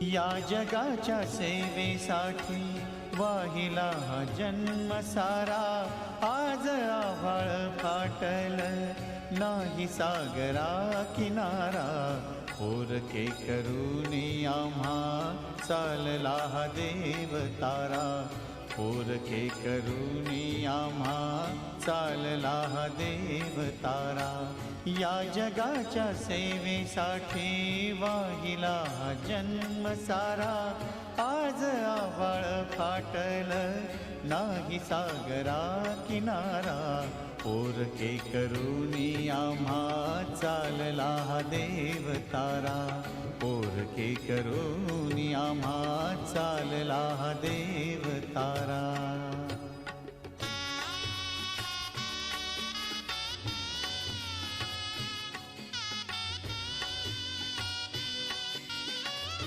या जगाच्या सेवेसाठी वाहिला हा जन्म सारा. आज आभाळ फाटल नाही सागरा किनारा. पोरके करूनी आम्हा चालला हा देव तारा. पोरके करूनी आम्हा चालला हा देव तारा. या जगाच्या सेवेसाठी वाहिला हा जन्म सारा. आज आभाळ फाटल नाही सागरा किनारा. पोरके करूनी आम्हा चालला हा देव तारा. पोरके करूनी आम्हा चालला हा देव तारा.